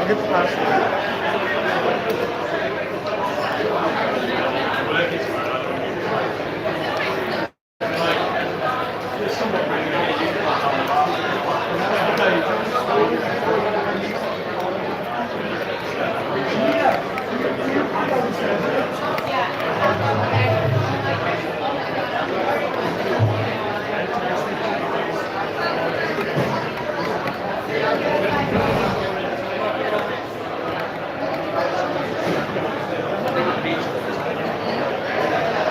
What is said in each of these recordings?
give it past.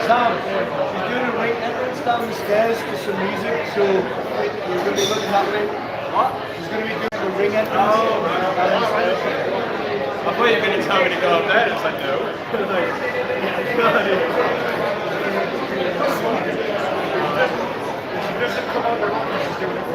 Sam, she's doing a ring entrance down the stairs for some music, so you're going to be looking that way. What? She's going to be doing a ring entrance. Oh, right. I thought you were going to tell me to go up there, and it's like, no. She doesn't come on the rock when she's doing it.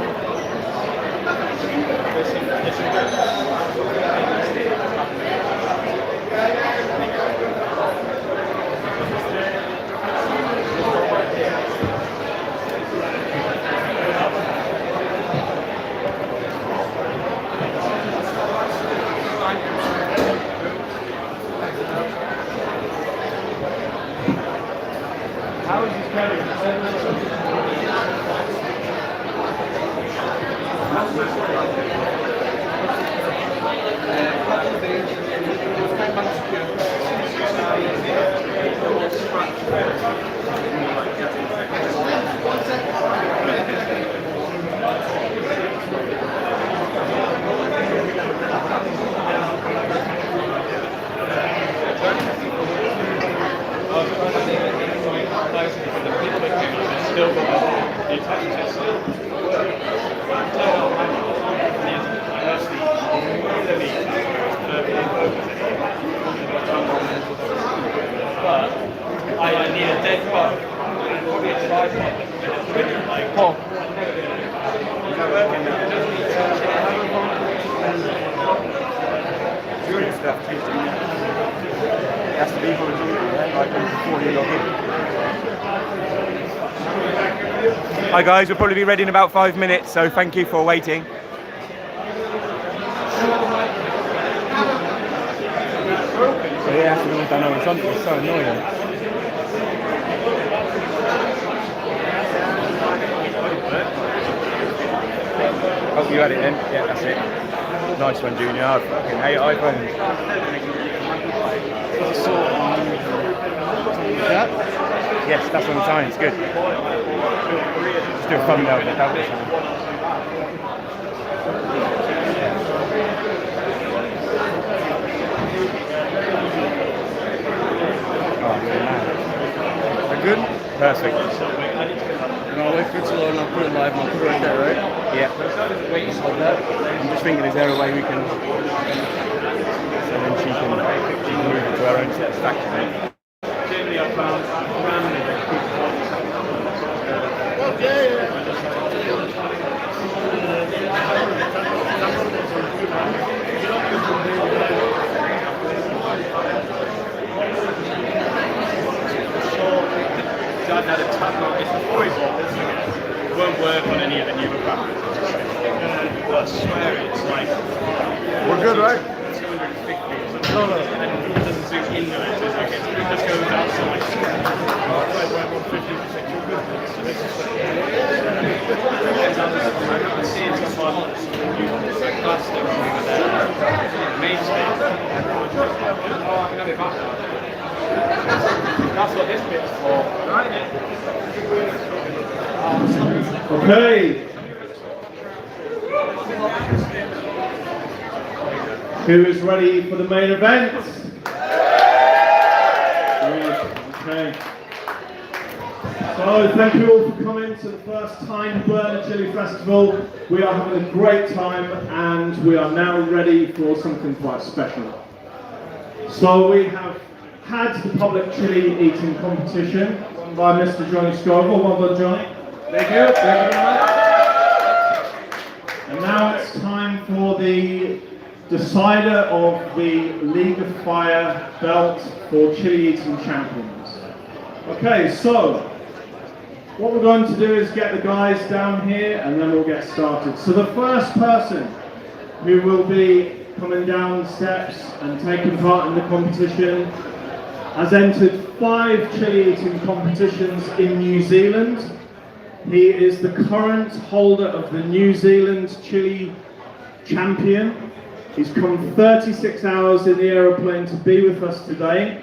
How is this carrying? Still got the attachment but I need a dead bug and probably a tripod like Paul. Is that working now? Doing stuff it has to be for the computer, right? Like before you log in. Hi guys, we'll probably be ready in about 5 minutes, so thank you for waiting. So yeah, that's all done over something, it's so annoying. Oh, you had it then? Yeah, that's it. Nice one, Junior. I fucking hate iPhones. Yes, that's on the time, it's good. Just do a thumbnail of the tablet. Oh, man. They're good? Perfect. And I'll wait for it to load and I'll put it live and I'll put it right there, right? Yeah. Wait, just hold that. I'm just thinking, is there a way we can... So then she can move it to her own satisfaction. Generally, I found I've had a ton of it's always it won't work on any of the newer batteries. I swear it's like We're good, right? 250 or something. No. And it doesn't zoom into it, so it just goes outside. So this is I see it's like plastic over there. Mainstay. Oh, I can have it back. That's what this bit's for. Okay. Who is ready for the main event? Okay. So thank you all for coming to the first Tyne Burner Chili Festival. We are having a great time and we are now ready for something quite special. So we have had the public chili eating competition won by Mr. Johnny Scoville. Well done, Johnny. Thank you very much. And now it's time for the decider of the League of Fire belt for chili eating champions. Okay, so what we're going to do is get the guys down here and then we'll get started. So the first person who will be coming down the steps and taking part in the competition, has entered 5 chili eating competitions in New Zealand. He is the current holder of the New Zealand chili champion. He's come 36 hours in the aeroplane to be with us today.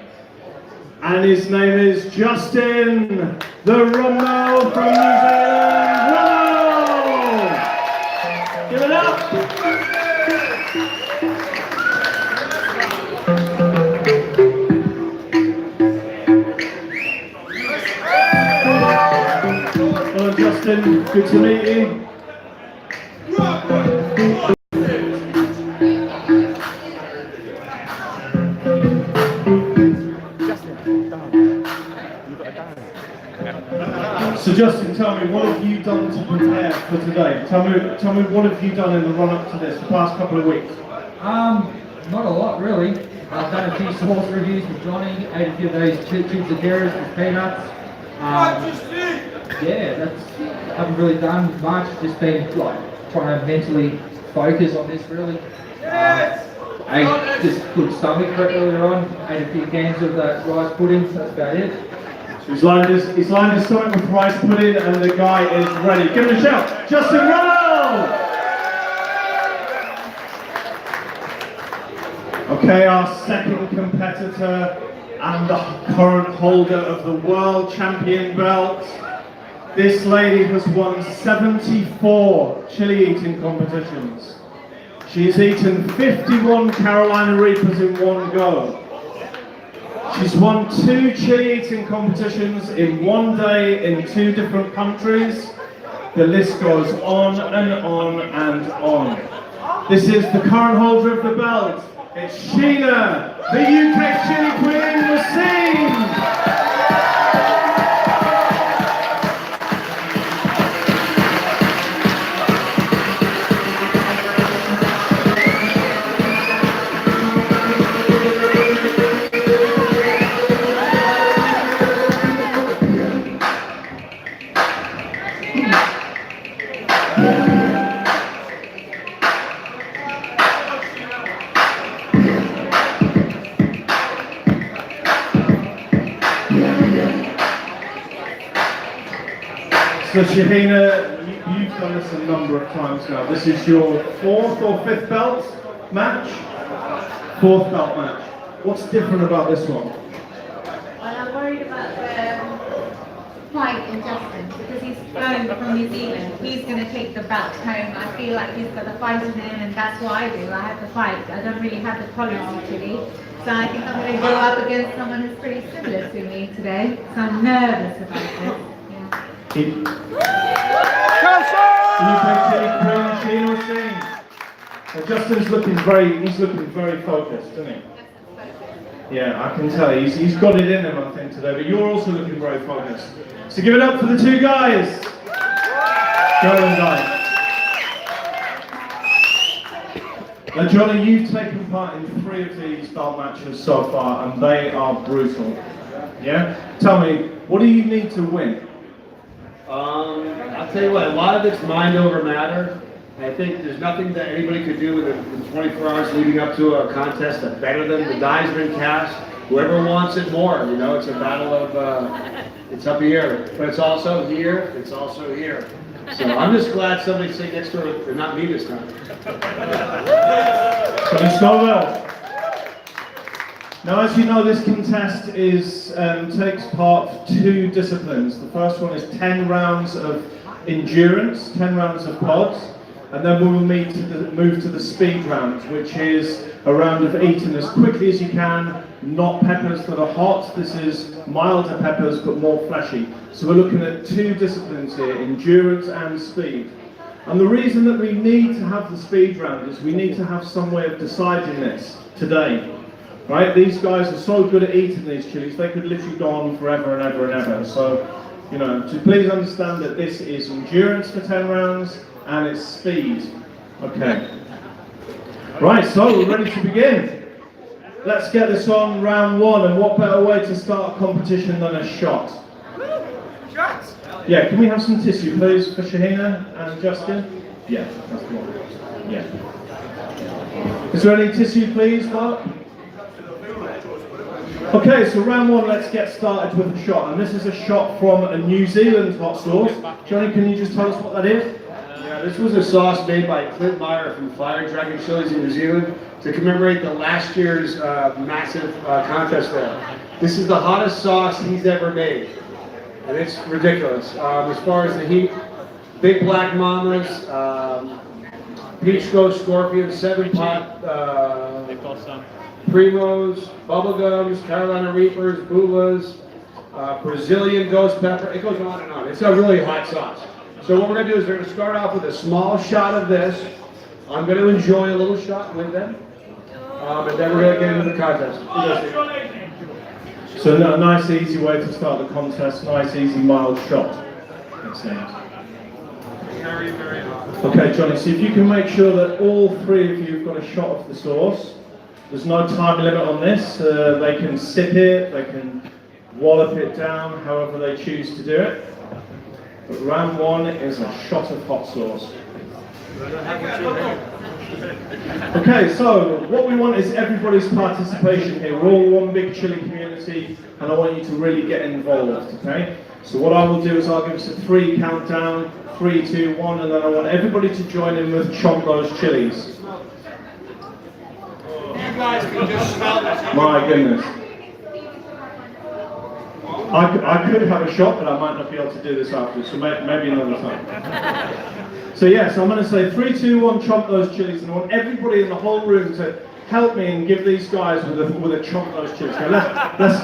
And his name is Justin, the Rommel from New Zealand. Rommel! Give it up! Hello Justin, good to meet you. So Justin, tell me, what have you done to prepare for today? Tell me what have you done in the run-up to this, the past couple of weeks? Not a lot really. I've done a few sauce reviews with Johnny, ate a few of those tubes of carrots with peanuts. Haven't really done much, just been like trying to mentally focus on this really. Ate just good stomach for it earlier on, ate a few cans of that rice pudding, that's about it. He's lined his stomach with rice pudding and the guy is ready. Give him a shout, Justin Rommel! Okay, our second competitor and the current holder of the world champion belt. This lady has won 74 chili eating competitions. She's eaten 51 Carolina Reapers in one go. She's won 2 chili eating competitions in one day in 2 different countries. The list goes on and on and on. This is the current holder of the belt. It's Sheena, the UK chili queen, was seen. So Shahina, you've done this a number of times now. This is your 4th or 5th belt match? 4th belt match. What's different about this one? Well, I'm worried about the fight in Justin because he's flown from New Zealand. He's going to take the belt home. I feel like he's got the fight in him, and that's what I do. I have to fight. I don't really have the tolerance to chili. So I think I'm going to go up against someone who's pretty similar to me today. So I'm nervous about this. Justin's looking very focused, isn't he? Yeah, I can tell. He's got it in him, I think, today. But you're also looking very focused. So give it up for the 2 guys. Go on, guys. Now, Johnny, you've taken part in 3 of these belt matches so far, and they are brutal. Yeah? Tell me, what do you need to win? I'll tell you what, a lot of it's mind over matter. I think there's nothing that anybody could do in the 24 hours leading up to a contest that better them. The die's been cast. Whoever wants it more, you know, it's a battle of, it's up here. But it's also here, it's also here. So I'm just glad somebody sitting next to her, and not me this time. So let's go well. Now, as you know, this contest takes part of 2 disciplines. The first one is 10 rounds of endurance, 10 rounds of pods, and then we will move to the speed round, which is a round of eating as quickly as you can, not peppers that are hot. This is milder peppers, but more fleshy. So we're looking at 2 disciplines here, endurance and speed. And the reason that we need to have the speed round is we need to have some way of deciding this today. Right? These guys are so good at eating these chilies, they could literally go on forever and ever and ever. So, you know, to please understand that this is endurance for 10 rounds and it's speed. Okay. Right, so we're ready to begin. Let's get this on round 1, and what better way to start a competition than a shot? Shots! Yeah, can we have some tissue please for Shahina and Justin? Yeah, that's the one. Yeah. Is there any tissue, please, Mark? Okay, so round one, let's get started with a shot. And this is a shot from a New Zealand hot sauce. Johnny, can you just tell us what that is? Yeah, this was a sauce made by Clint Meyer from Fire Dragon Chilies in New Zealand to commemorate the last year's massive contest there. This is the hottest sauce he's ever made, and it's ridiculous. As far as the heat, Big Black Mamas, Peach Ghost Scorpion, 7-Pot, Primos, Bubblegums, Carolina Reapers, Bubas, Brazilian Ghost Pepper. It goes on and on. It's a really hot sauce. So what we're going to do is we're going to start off with a small shot of this. I'm going to enjoy a little shot with them, and then we're going to get into the contest. So a nice easy way to start the contest, nice easy mild shot. Excellent. Very, very hot. Okay, Johnny, so if you can make sure that all three of you have got a shot of the sauce. There's no time limit on this. They can sip it, they can wallop it down, however they choose to do it. But round one is a shot of hot sauce. Okay, so what we want is everybody's participation here. We're all one big chili community, and I want you to really get involved, okay? So what I will do is I'll give us a 3 countdown, 3, 2, 1, and then I want everybody to join in with chomp those chilies. You guys can just smell this. My goodness. I could have a shot, but I might not be able to do this after, so maybe another time. So yeah, so I'm going to say 3, 2, 1, chomp those chilies, and I want everybody in the whole room to help me and give these guys with a chomp those chilies. Now let's,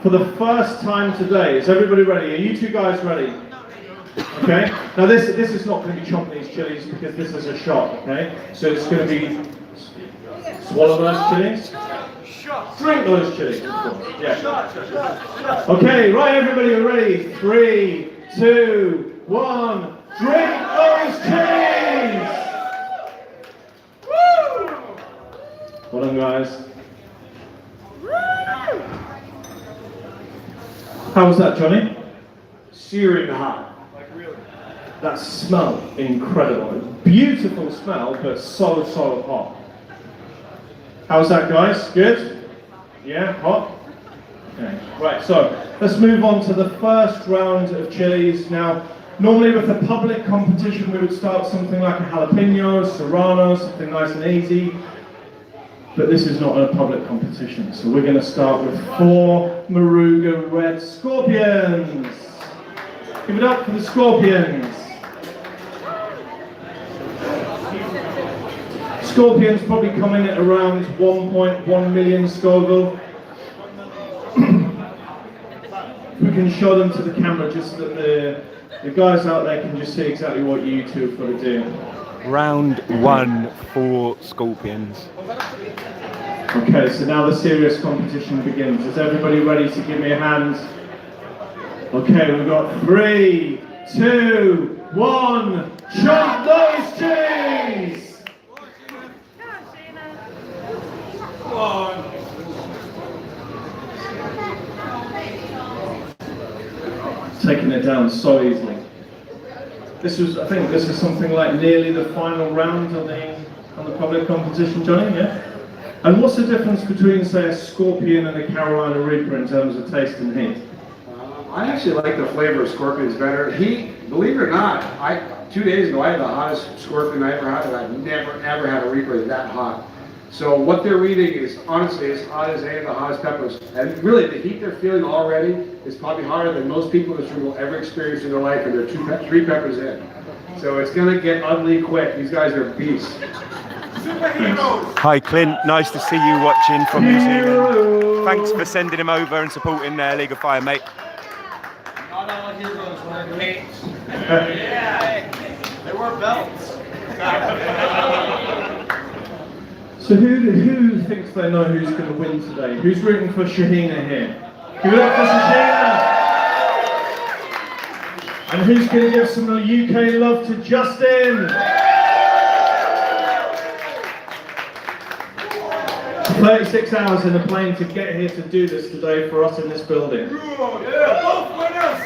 for the first time today, is everybody ready? Are you two guys ready? Okay. Now this is not going to be chomping these chilies because this is a shot. Okay. So it's going to be swallow those chilies. Drink those chilies, of course. Yeah. Okay, right, everybody, are ready? 3, 2, 1. Drink those chilies! Woo! Well done, guys. How was that, Johnny? Searing hot. That smelled incredible. Beautiful smell, but so hot. How's that, guys? Good? Yeah, hot? Okay. Right, so let's move on to the first round of chilies. Now, normally with a public competition, we would start something like a jalapeno, serrano, something nice and easy. But this is not a public competition, so we're going to start with 4 Maruga Red Scorpions. Give it up for the Scorpions. Scorpions probably come in at around 1.1 million Scoville. We can show them to the camera just so that the guys out there can just see exactly what you two have got to do. Round 1 for Scorpions. Okay, so now the serious competition begins. Is everybody ready to give me a hand? Okay, we've got 3, 2, 1. Chomp those cheese! Taking it down so easily. I think this is something like nearly the final round on the public competition, Johnny, yeah? And what's the difference between, say, a Scorpion and a Carolina Reaper in terms of taste and heat? I actually like the flavor of Scorpions better. Believe it or not, 2 days ago I had the hottest Scorpion I ever had, and I've never ever had a Reaper that hot. So what they're reading is honestly as hot as any of the hottest peppers. And really the heat they're feeling already is probably hotter than most people in this room will ever experience in their life, and they're 3 peppers in. So it's gonna get ugly quick. These guys are beasts. Hi Clint, nice to see you watching from New Zealand. Thanks for sending him over and supporting League of Fire, mate. Not all heroes wear capes. Yeah, they wear belts. So who thinks they know who's going to win today? Who's rooting for Shahina here? Give it up for Shahina! And who's going to give some UK love to Justin? 36 hours in a plane to get here to do this today for us in this building. Both winners!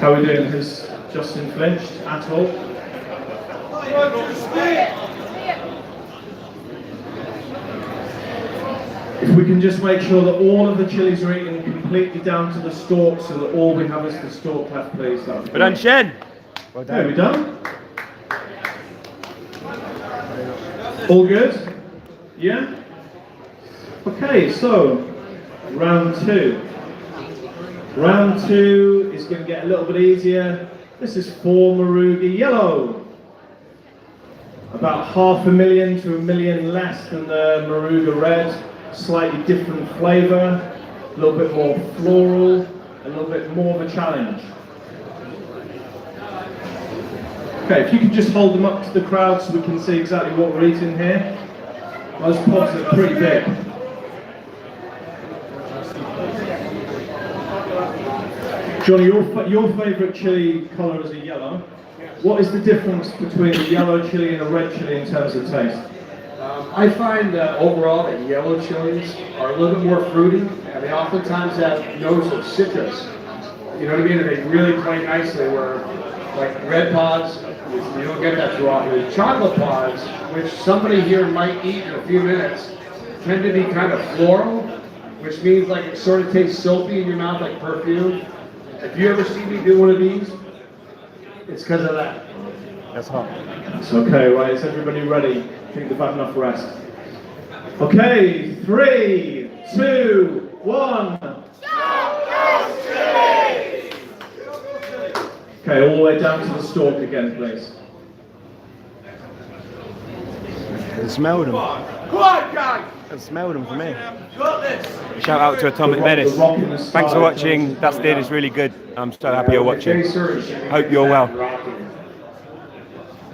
How are we doing? Has Justin flinched at all? If we can just make sure that all of the chilies are eaten completely down to the stalk, so that all we have is the stalk left, please. That would be Well done, great. Shen. Well done. We done? All good? Yeah? Okay, so round two. Round two is going to get a little bit easier. This is 4 Maruga Yellow. About 500,000 to 1 million less than the Maruga Red. Slightly different flavour, a little bit more floral, a little bit more of a challenge. Okay, if you can just hold them up to the crowd so we can see exactly what we're eating here. Those pods are pretty big. Johnny, your favourite chili colour is a yellow. What is the difference between a yellow chili and a red chili in terms of taste? I find that overall that yellow chilies are a little bit more fruity, and they oftentimes have notes of citrus. You know what I mean? And they really play nicely where, like red pods, you don't get that too often. Chocolate pods, which somebody here might eat in a few minutes, tend to be kind of floral, which means like it sort of tastes soapy in your mouth like perfume. If you ever see me do one of these, it's because of that. That's hot. It's okay, right? Is everybody ready? I think they've had enough rest. Okay, 3, 2, 1. Okay, all the way down to the stalk again, please. I smelled them. I smelled them for me. Shout out to Atomic Menace. Thanks for watching. Dustin, it's really good. I'm so happy you're watching. Hope you're well.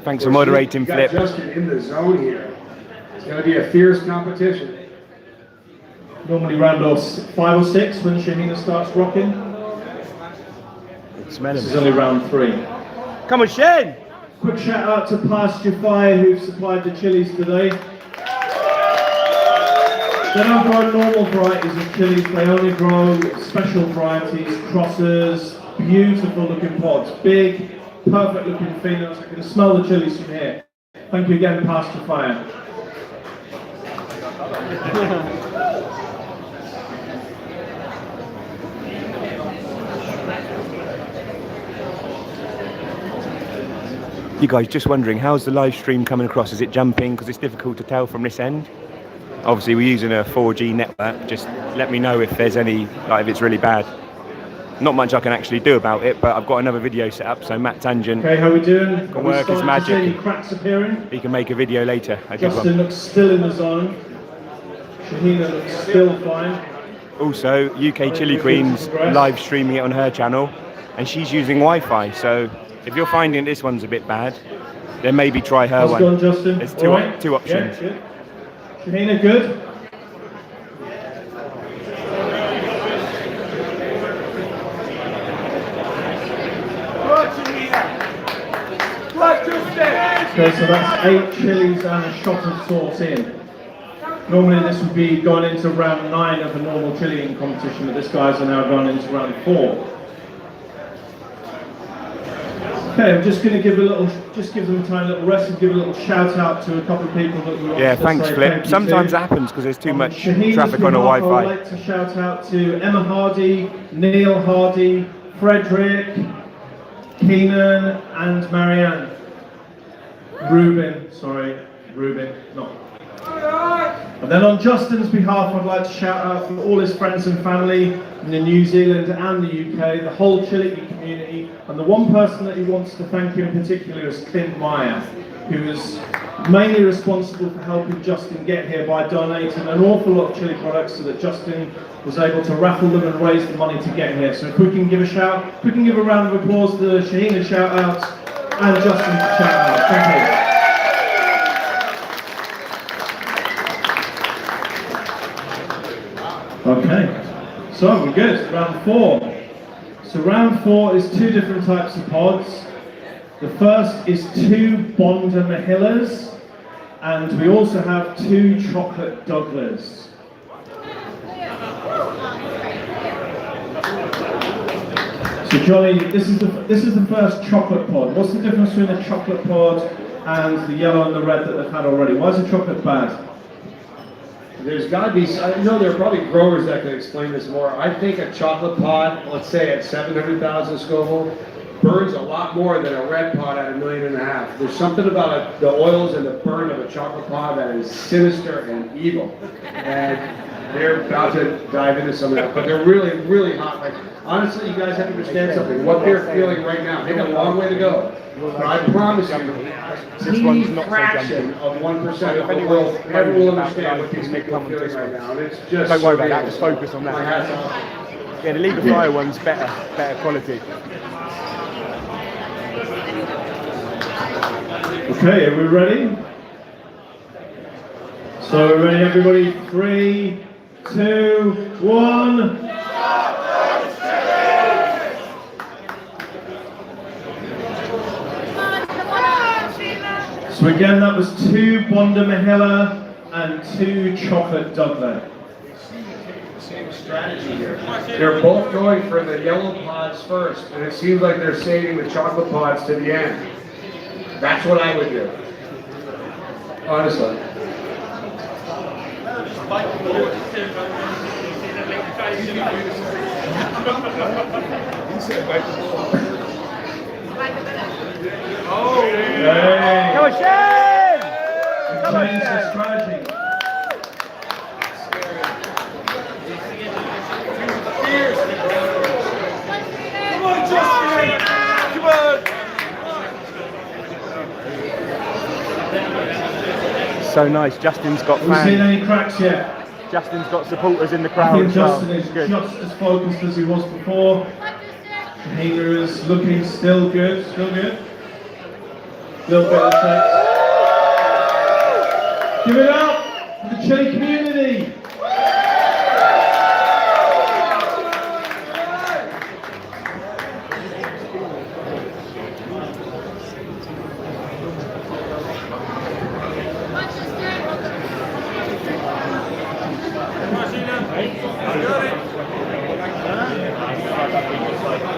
Thanks for moderating, Flip. Justin in the zone here. It's going to be a fierce competition. Normally round off 5 or 6 when Shahina starts rocking. Smell This is them. only round 3. Come on, Shen! Quick shout out to Pasture Fire who've supplied the chilies today. They don't grow normal varieties of chilies, they only grow special varieties, crossers, beautiful looking pods, big, perfect looking phenols. I can smell the chilies from here. Thank you again, Pasture Fire. You guys just wondering, how's the live stream coming across? Is it jumping? Because it's difficult to tell from this end. Obviously we're using a 4G network. Just let me know if there's any, like if it's really bad. Not much I can actually do about it, but I've got another video set up, so Matt Tangent Okay, how are we doing? can work his magic. Any cracks appearing? He can make a video later. A good Justin one. looks still in the zone. Shahina looks still fine. Also, UK Chili Queen's live streaming it on her channel, and she's using Wi-Fi. So if you're finding this one's a bit bad, then maybe try her How's it one. going, Justin? There's All right? two options. Yeah, good. Shahina, good? Okay, so that's 8 chilies and a shot of sauce in. Normally this would be gone into round 9 of a normal chiliing competition, but this guy's are now gone into round 4. Okay, I'm just going to give them a tiny little rest and give a little shout out to a couple of people that we want Yeah, to thanks, say Flip. thank you Sometimes to. that happens because there's too much Shaheen's traffic on the behalf, Wi-Fi. I would like to shout out to Emma Hardy, Neil Hardy, Frederick, Keenan and Marianne. Ruben, not. And then on Justin's behalf, I'd like to shout out for all his friends and family in the New Zealand and the UK, the whole Chile community, and the one person that he wants to thank in particular is Clint Meyer, who is mainly responsible for helping Justin get here by donating an awful lot of chili products so that Justin was able to raffle them and raise the money to get here. So if we can give a round of applause to the Shahina shout outs and Justin's shout outs. Thank you. Okay, so we're good. Round 4. So round 4 is 2 different types of pods. The first is 2 Bonda Mahillas, and we also have 2 chocolate Douglas. So Johnny, this is the first chocolate pod. What's the difference between a chocolate pod and the yellow and the red that they've had already. Why is the chocolate bad? There's got to be, I know there are probably growers that can explain this more. I think a chocolate pod, let's say at 700,000 Scoville, burns a lot more than a red pod at 1.5 million. There's something about the oils and the burn of a chocolate pod that is sinister and evil. And they're about to dive into some of that, but they're really, really hot. Like, honestly, you guys have to understand something. What they're feeling right now, they got a long way to go. But I promise you, a teeny fraction of 1% of the world ever will understand what these people are feeling right now. And it's just Don't worry about that, just focus on that. Yeah, the League of Fire one's better quality. Okay, are we ready? So we're ready, everybody? 3, 2, 1. So again, that was 2 Bonda Mahila and 2 Chocolate Douglas. Same strategy here. They're both going for the yellow pods first, and it seems like they're saving the chocolate pods to the end. That's what I would do. Honestly. Hey. Come on, Shane! Change the strategy. So nice. Justin's got Have we seen fans. any cracks yet? Justin's got supporters in the I crowd. think as well. Justin is Good. just as focused as he was before. Shahina is looking still good, still good. Little bit of effect. Give it up for the Chile community.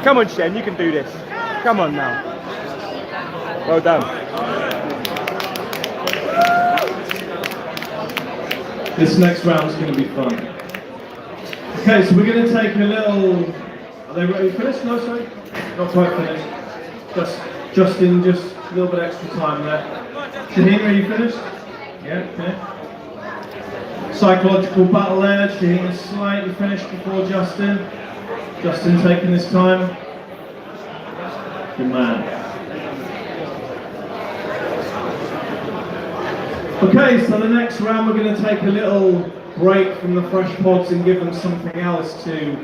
Come on, Shen, you can do this. Come on now. Well done. This next round is going to be fun. Okay, so we're going to take a little. Are they ready? Finished? No, sorry. Not quite finished. Justin, just a little bit extra time there. Shahina, are you finished? Yeah, okay. Psychological battle there. Shahina slightly finished before Justin. Justin taking his time. Good man. Okay, so the next round we're going to take a little break from the fresh pods and give them something else to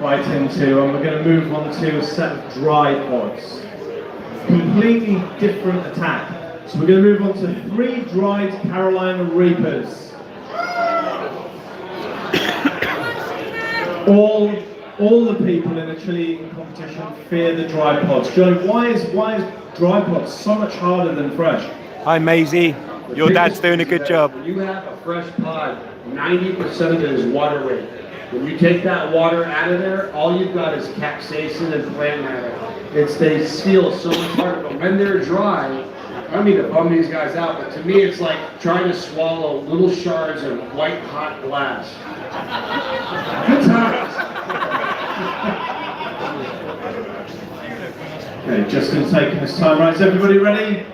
bite into, and we're going to move on to a set of dry pods. Completely different attack. So we're going to move on to 3 dried Carolina Reapers. All the people in a Chile eating competition fear the dry pods. Joe, why is dry pods so much harder than fresh? Hi, Maisie. Your dad's doing a good job. When you have a fresh pod, 90% of it is water weight. When you take that water out of there, all you've got is capsaicin and plant matter. They feel so much harder. But when they're dry, I don't mean to bum these guys out, but to me it's like trying to swallow little shards of white hot glass. Good times. Okay, Justin's taking his time. Right, is everybody ready?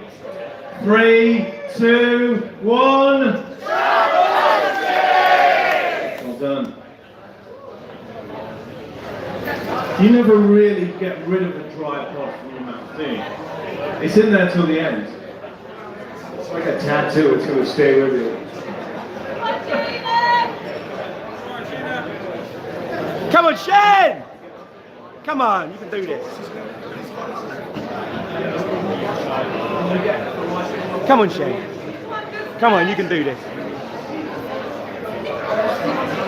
3, 2, 1. Well done. You never really get rid of a dry pod from your mouth, do you? It's in there till the end. It's like a tattoo, it's going to stay with you. Come on, Shen! Come on, you can do this. Come on, Shen. Come on, you can do this.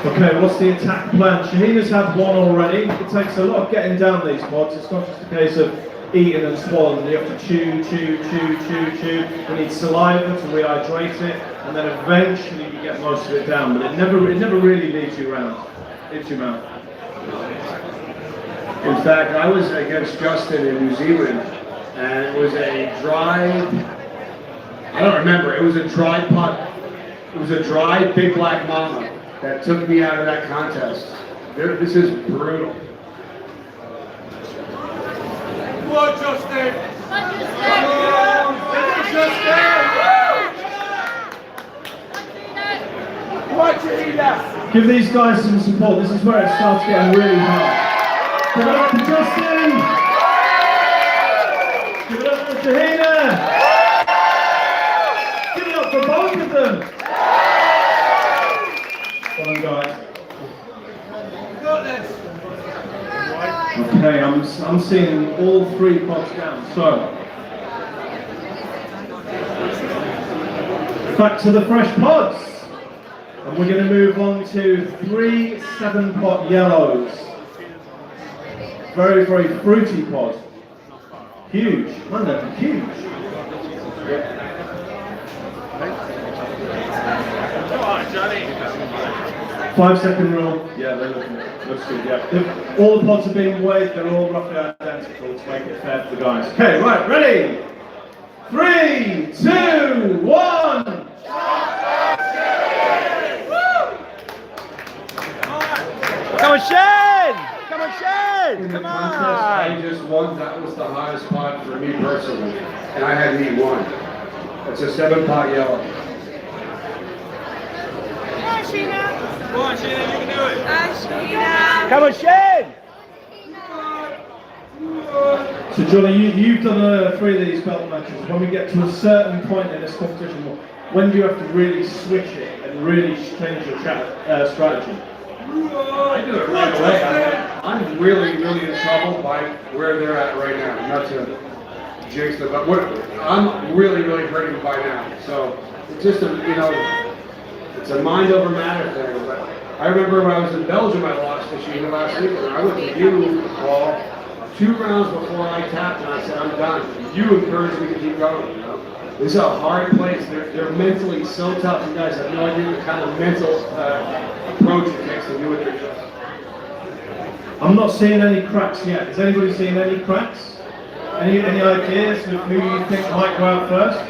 Okay, what's the attack plan? Shahina's had one already. It takes a lot of getting down these pods. It's not just a case of eating and swallowing. You have to chew. You need saliva to rehydrate it, and then eventually you get most of it down. But it never really leaves you around into your mouth. In fact, I was against Justin in New Zealand, and it was a dried I don't remember. It was a dry pot. It was a dry Big Black Mama that took me out of that contest. This is brutal. What, Justin? Give these guys some support. This is where it starts getting really hard. Give it up for Justin! Give it up for Shahina! Give it up for both of them! Come on, guys. Okay, I'm seeing all 3 pods down. So, back to the fresh pods. And we're going to move on to 3 7-pot yellows. Very, very fruity pod. Huge. Man, they're huge. Come on, Johnny. 5-second rule. Yeah, they're looks good, yeah. All the pods are being weighed, they're all roughly identical to make it fair for the guys. Okay, right, ready? 3, 2, 1! Come on, Shane! Come on, Shane! In the Come contest on! I just won. That was the highest pot for me personally, and I had me 1. It's a 7-pot yellow. Come on, Sheena, you can do it. Come on, Shane! So Johnny, you've done 3 of these belt matches. When we get to a certain point in this competition, when do you have to really switch it and really change your strategy? I do it right away. I'm really, really in trouble by where they're at right now. Not to jinx them, but I'm really, really hurting by now. So it's just it's a mind over matter thing. But I remember when I was in Belgium, I lost to Sheena last week, and I went to you, Paul, 2 rounds before I tapped, and I said, I'm done. You encouraged me to keep going. You know? This is a hard place. They're mentally so tough. You guys have no idea the kind of mental approach it takes to do what they're doing. I'm not seeing any cracks yet. Is anybody seeing any cracks? Any ideas of who you think might go out first?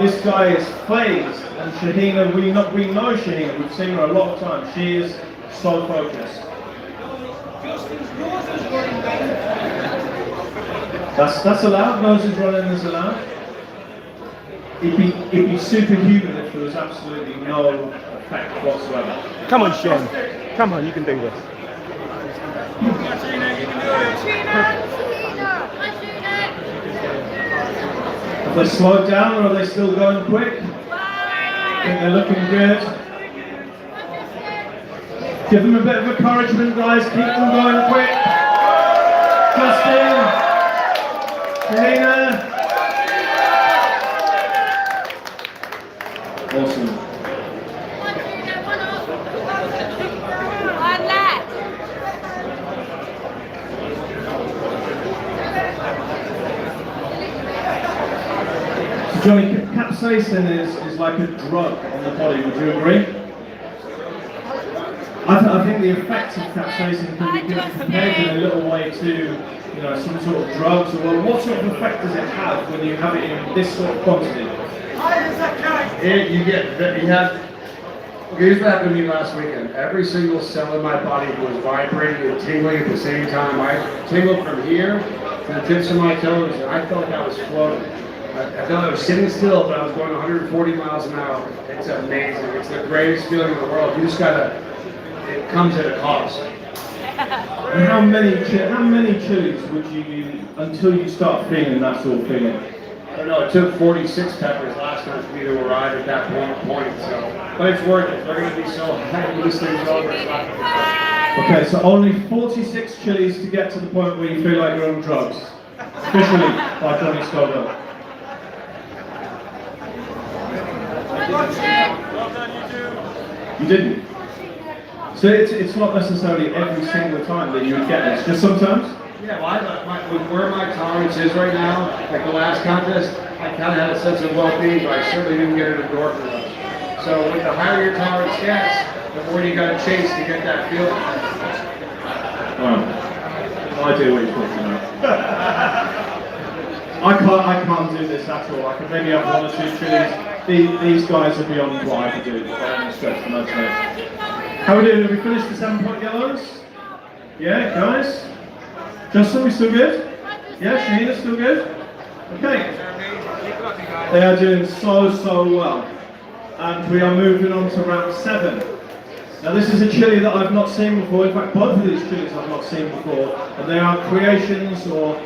This guy is phased, and Shahina, we know Shahina. We've seen her a lot of times. She is so focused. That's allowed. Nose is running is allowed. It'd be superhuman if there was absolutely no effect whatsoever. Come on, Shane. Come on, you can do this. Come on, Sheena, you can do it. Have they slowed down or are they still going quick? I think they're looking good. Give them a bit of encouragement, guys. Keep them going quick. Justin. Shahina. Awesome. Johnny, capsaicin is like a drug on the body, would you agree? I think the effects of capsaicin can be compared in a little way to some sort of drugs. Well, what sort of effect does it have when you have it in this sort of quantity? Here's what happened to me last weekend. Every single cell in my body was vibrating and tingling at the same time. I tingled from here to the tips of my toes, and I felt like I was floating. I felt like I was sitting still, but I was going 140 miles an hour. It's amazing. It's the greatest feeling in the world. You just it comes at a cost. And how many chilies would you until you start feeling that sort of feeling? I don't know, it took 46 peppers last time for me to arrive at that point, so. But it's worth it. They're going to be so happy this thing's over. It's not going to be Okay, so only 46 chilies to get to the point where you feel like you're on drugs. Officially, by Johnny Scoville. Well done, you two. You didn't? So it's not necessarily every single time that you would get this, just sometimes? Yeah, well, with where my tolerance is right now, like the last contest, I kind of had a sense of well-being, but I certainly didn't get an endorphin rush. So with the higher your tolerance gets, the more you got to chase to get that feeling. No idea what you're talking about. I can't do this at all. I can maybe have one or two chilies. These guys are beyond what I can do by any stretch of the imagination. How are we doing? Have we finished the 7-point yellows? Yeah, guys? Justin, we still good? Yeah, Shahina, still good? Okay. They are doing so well. And we are moving on to round 7. Now this is a chili that I've not seen before. In fact, both of these chilies I've not seen before. And they are creations or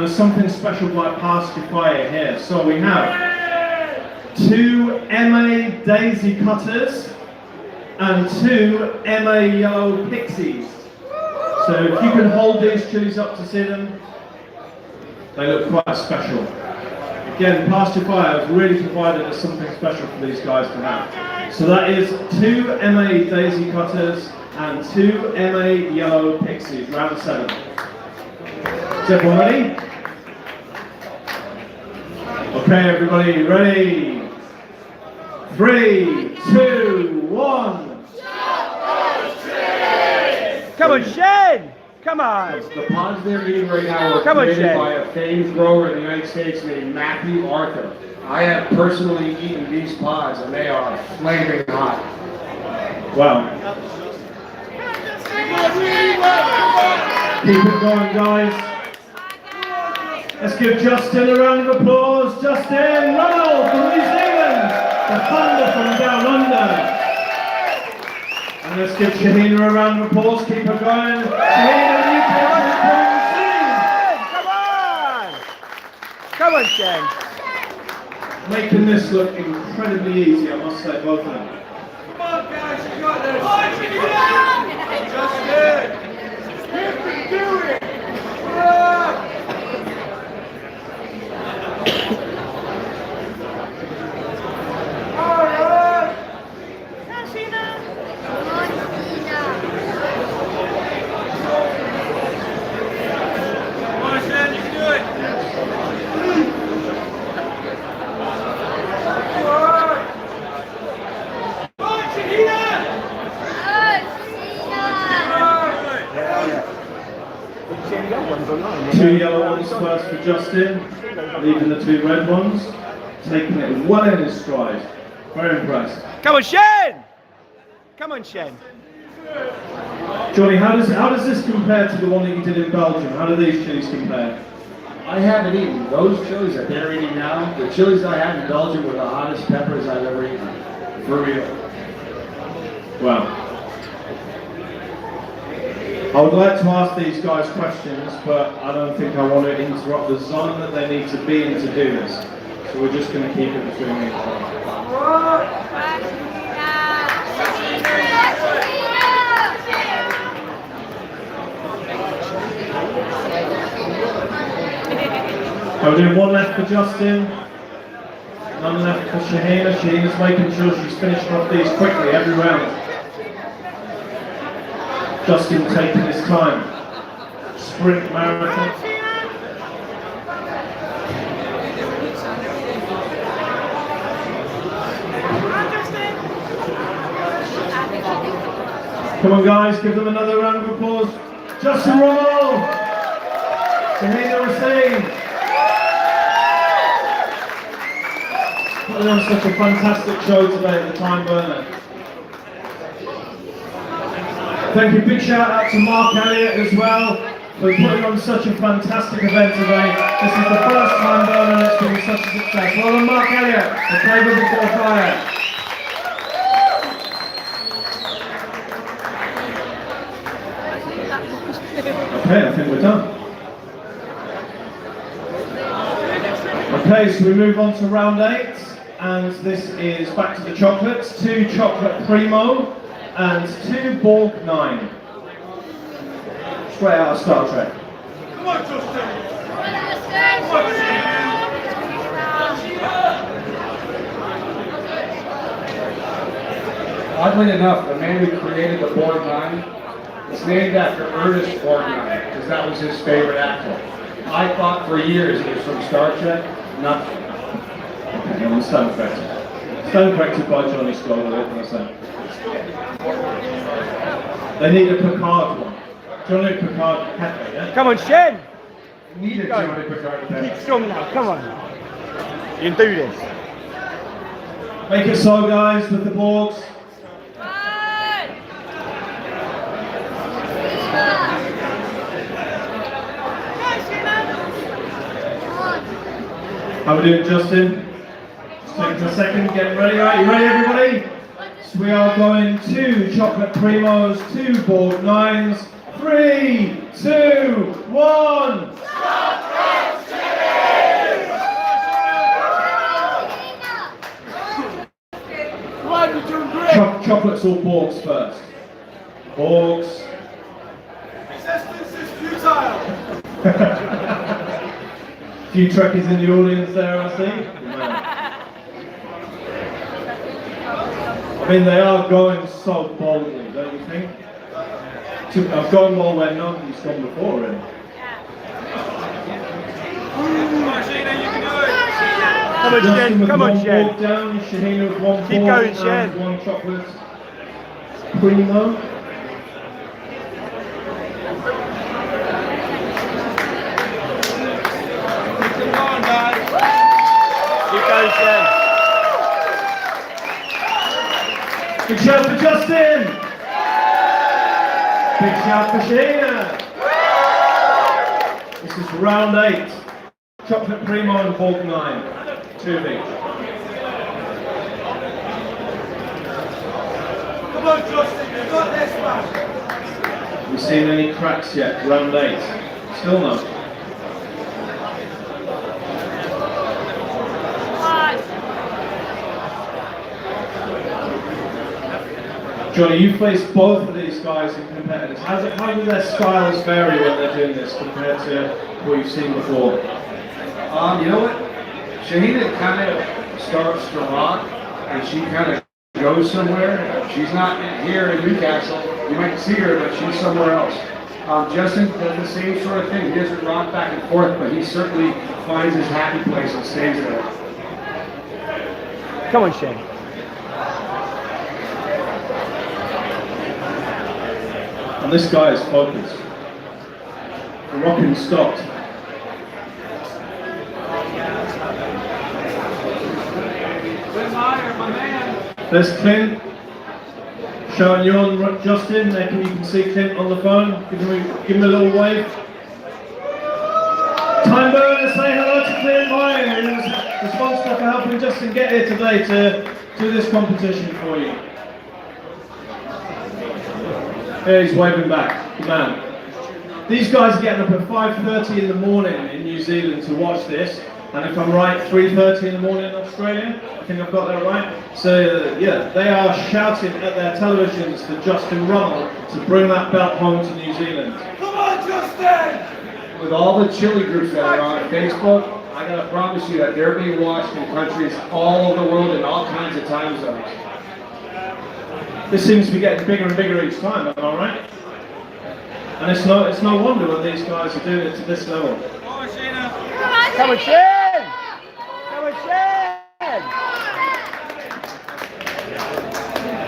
something special by Pasture Fire here. So we have 2 MA Daisy Cutters and 2 MA Yellow Pixies. So if you can hold these chilies up to see them, they look quite special. Again, Pasture Fire has really provided us something special for these guys to have. So that is 2 MA Daisy Cutters and 2 MA Yellow Pixies, round 7. Is everyone ready? Okay, everybody, ready? 3, 2, 1. Come on, Shen! Come on! The pods they're eating right now were Come on, created Shen. by a famed grower in the United States named Matthew Arthur. I have personally eaten these pods and they are flaming hot. Wow. Keep it going, guys. Let's give Justin a round of applause. Justin Ronald from New Zealand, the thunder from down under. And let's give Shahina a round of applause. Keep her going. Shahina, you Come on, Shen! making this look incredibly easy, I must say, both of them. Come on, guys, you got this. Justin! You can do it! Two yellow ones first for Justin, leaving the 2 red ones, taking it well in his stride. Very impressed. Come on, Shen! Come on, Shen. Johnny, how does this compare to the one that you did in Belgium? How do these chilies compare? I haven't eaten those chilies that they're eating now. The chilies I had in Belgium were the hottest peppers I've ever eaten. For real. Wow. I would like to ask these guys questions, but I don't think I want to interrupt the zone that they need to be in to do this. So we're just going to keep it between me and them. So we're doing 1 left for Justin, none left for Shahina. Shahina's making sure she's finishing off these quickly every round. Justin taking his time. Sprint marathon. Come on, guys, give them another round of applause. Justin Rommel! Shahina Racine! Putting on such a fantastic show today at the Time Burner. Thank you, big shout out to Mark Elliott as well for putting on such a fantastic event today. This is the first Time Burner and it's been such a success. Well done, Mark Elliott, the Flavor Before Fire. Okay, I think we're done. Okay, so we move on to round 8, and this is back to the chocolates. 2 chocolate Primo and 2 Borg 9. Straight out of Star Trek. Come on, Justin! Oddly enough, the man who created the Borg 9, it's named after Ernest Borgnine, because that was his favorite actor. I thought for years he was from Star Trek, nothing. Okay, I'm stand corrected. Stand corrected by Johnny Scott, what can I say? They need a Picard one. Johnny Picard Pepper, yeah? Come on, Shen! Need a Go. Johnny Picardo. Keep strong now, come on. You can do this. Make it so, guys, with the boards. How are we doing, Justin? Just taking a second, getting ready. Right, you ready, everybody? So we are going 2 chocolate primos, 2 board 9s. 3, 2, 1. Chocolates or Borgs first? Borgs. Resistance is futile. Few Trekkies in the audience there, I see. I mean, they are going so boldly, don't you think? I've gone more where nobody's gone before, really. Come on, Sheena, you can do it. Come on, Justin Shen, with come on, one Shen. board down, Shahina with 1 Keep board going, and Shen. 1 chocolate primo. Come on, guys. Keep going, Shen. Big shout for Justin! Big shout for Sheena! This is round 8. Chocolate primo and board 9. 2 of each. Come on, Justin, you've got this, man. Have you seen any cracks yet? Round 8. Still no. Johnny, you faced both of these guys in competitors. How do their styles vary when they're doing this compared to what you've seen before? You know what? Shahina kind of starts to rock, and she kind of goes somewhere. She's not here in Newcastle. You might see her, but she's somewhere else. Justin does the same sort of thing. He doesn't rock back and forth, but he certainly finds his happy place and stays there. Come on, Shen. And this guy is focused. The rocking stopped. Where's higher, my man? There's Clint. Showing you on Justin. There you can see Clint on the phone. Give him a little wave. Time burner, say hello to Clint Ryan, who's responsible for helping Justin get here today to do this competition for you. There he's waving back. Good man. These guys are getting up at 5:30 in the morning in New Zealand to watch this. And if I'm right, 3:30 in the morning in Australia. I think I've got that right. So yeah, they are shouting at their televisions for Justin Rummel to bring that belt home to New Zealand. Come on, Justin! With all the chili groups that are on Facebook, I gotta promise you that they're being watched in countries all over the world in all kinds of time zones. This seems to be getting bigger and bigger each time, am I right? And it's no wonder when these guys are doing it to this level. Come on, Sheena. Come on, Shen! Come on, Shen!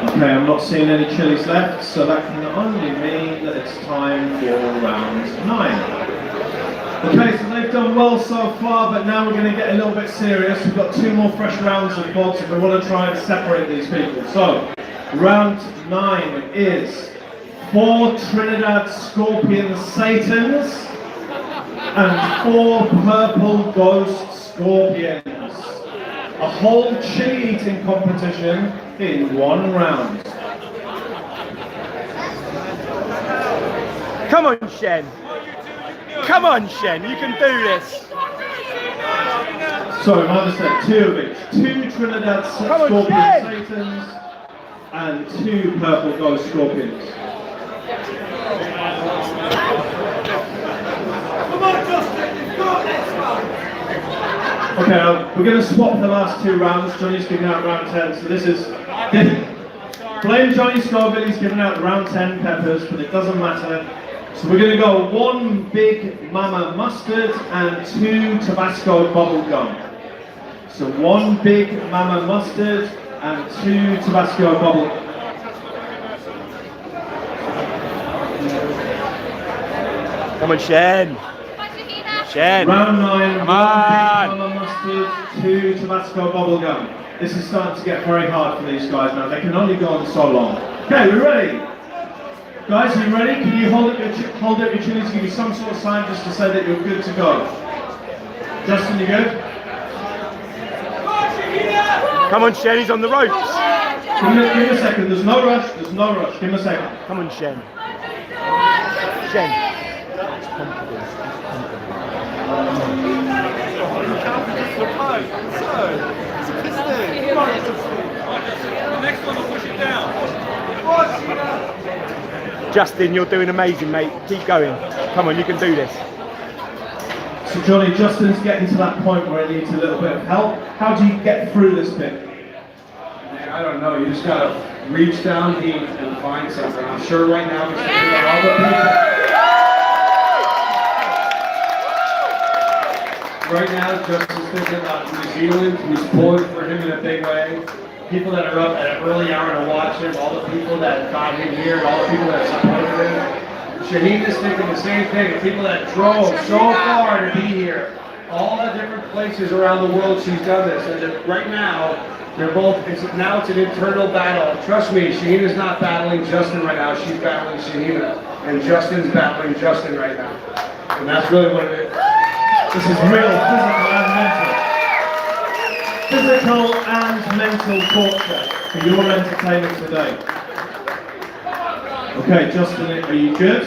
Okay, I'm not seeing any chilies left, so that can only mean that it's time for round 9. Okay, so they've done well so far, but now we're going to get a little bit serious. We've got 2 more fresh rounds of pods, and we want to try and separate these people. So, round 9 is 4 Trinidad Scorpion Satans and 4 Purple Ghost Scorpions. A whole chili eating competition in 1 round. Come on, Shen. Come on, Shen, you can do this. So, my mistake, 2 of each. 2 Trinidad Come on, Scorpion Shen. Satans and 2 Purple Ghost Scorpions. Come on, Justin, you've got this, man. Okay, we're going to swap the last 2 rounds. Johnny's giving out round 10, so this is... Blame Johnny Scoville, he's giving out round 10 peppers, but it doesn't matter. So we're going to go 1 Big Mama Mustard and 2 Tabasco Bubble Gum. So 1 Big Mama Mustard and 2 Tabasco Bubble Gum. Come on, Shen. Shen. Round 9, Come 1 on. big mama mustard, 2 Tabasco bubblegum. This is starting to get very hard for these guys now. They can only go on so long. Okay, we're ready. Guys, are you ready? Can you hold up your chilies, give me some sort of sign just to say that you're good to go? Justin, you good? Come on, Shen, he's on the ropes. Give me a second, there's no rush, Give him a second. Come on, Shen. Shen. Justin, you're doing amazing, mate. Keep going. Come on, you can do this. So Johnny, Justin's getting to that point where he needs a little bit of help. How do you get through this bit? Man, I don't know. You just gotta reach down deep and find something. I'm sure right now he's thinking about all the people. Right now, Justin's thinking about New Zealand, who's pulling for him in a big way. People that are up at an early hour to watch him, all the people that got him here, and all the people that supported him. Shaheen is thinking the same thing. The people that drove so far to be here. All the different places around the world she's done this. And right now, they're both, it's an internal battle. Trust me, Shaheen is not battling Justin right now. She's battling Shaheen. And Justin's battling Justin right now. And that's really what it is. This is real physical and mental torture for your entertainment today. Okay, Justin, are you good?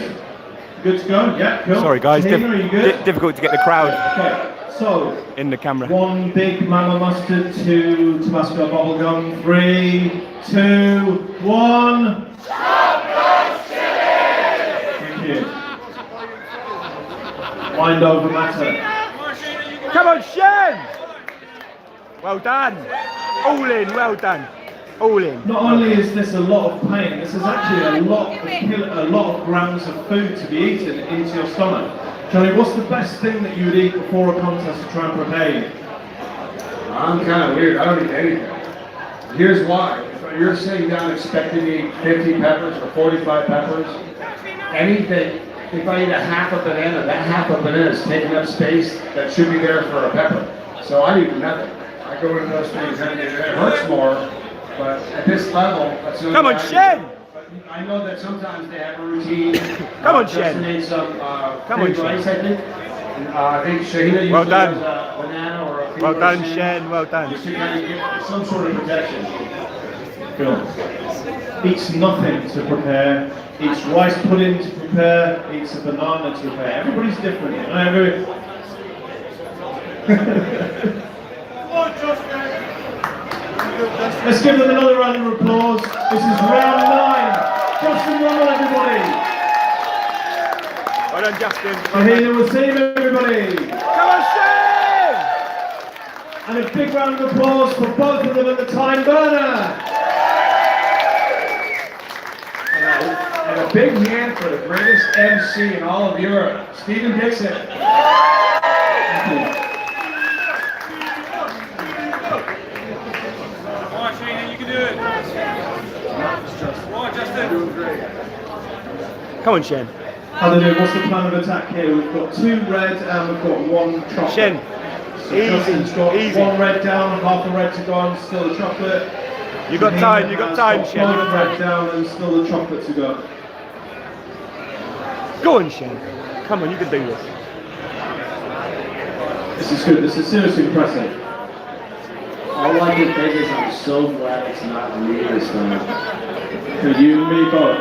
Good to go? Yeah, cool. Sorry, guys. Shaheen, are you good? Difficult to get the crowd Okay, so in the camera. 1 big mama mustard, 2 Tabasco bubblegum, 3, 2, 1. Thank you. Wind over matter. Come on, Shen! Well done. All in, well done. All in. Not only is this a lot of pain, this is actually a lot of grams of food to be eaten into your stomach. Johnny, what's the best thing that you would eat before a contest to try and prepare you? I'm kind of weird. I don't eat anything. Here's why. If you're sitting down expecting to eat 50 peppers or 45 peppers, anything, if I eat a half a banana, that half a banana is taking up space that should be there for a pepper. So I eat nothing. I go into those things and it hurts more, but at this level, that's the only Come on, thing I Shen! do. But I know that sometimes they have a routine. Come on, Justin Shen. ate some Come on, pig Shen. rice, I think. And, I think Shahina usually Well done. has a banana or a pig Well done, rice Shen. Well done. just to kind of get some sort of protection. Cool. Eats nothing to prepare, eats rice pudding to prepare, eats a banana to prepare. Everybody's different. You know? Let's give them another round of applause. This is round 9. Justin Rummel, everybody. Well done, Justin. Shahina Wasim, everybody. Come on, Shen! And a big round of applause for both of them at the Tyne burner. And a big hand for the greatest MC in all of Europe, Stephen Dixon. Thank you. Come on, Shane, you can do it. Come on, Justin. Doing great. Come on, Shen. How they doing? What's the plan of attack here? We've got 2 red and we've got 1 chocolate. Shen. So Justin's got Easy. 1 red down, half a red to go and still the chocolate. You got time, you got time, Shen. You One got red time. down and still the chocolate to go. Go on, Shen. Come on, you can do this. This is good. This is seriously impressive. All I can think is I'm so glad it's not me this time. For you and me both.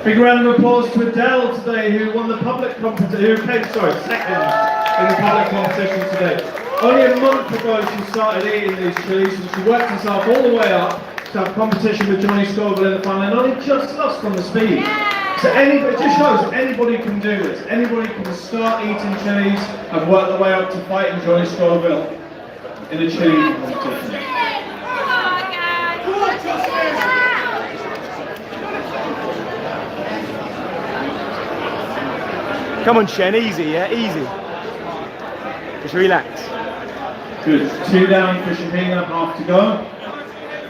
Big round of applause to Adele today, who won the public competition, who came, second in the public competition today. Only a month ago she started eating these chilies and she worked herself all the way up to have competition with Johnny Scoville in the final and only just lost on the speed. So it just shows anybody can do this. Anybody can start eating chilies and work their way up to fighting Johnny Scoville in a chili competition. Come on, Shen. Easy, yeah? Easy. Just relax. Good. 2 down for Shahina, half to go.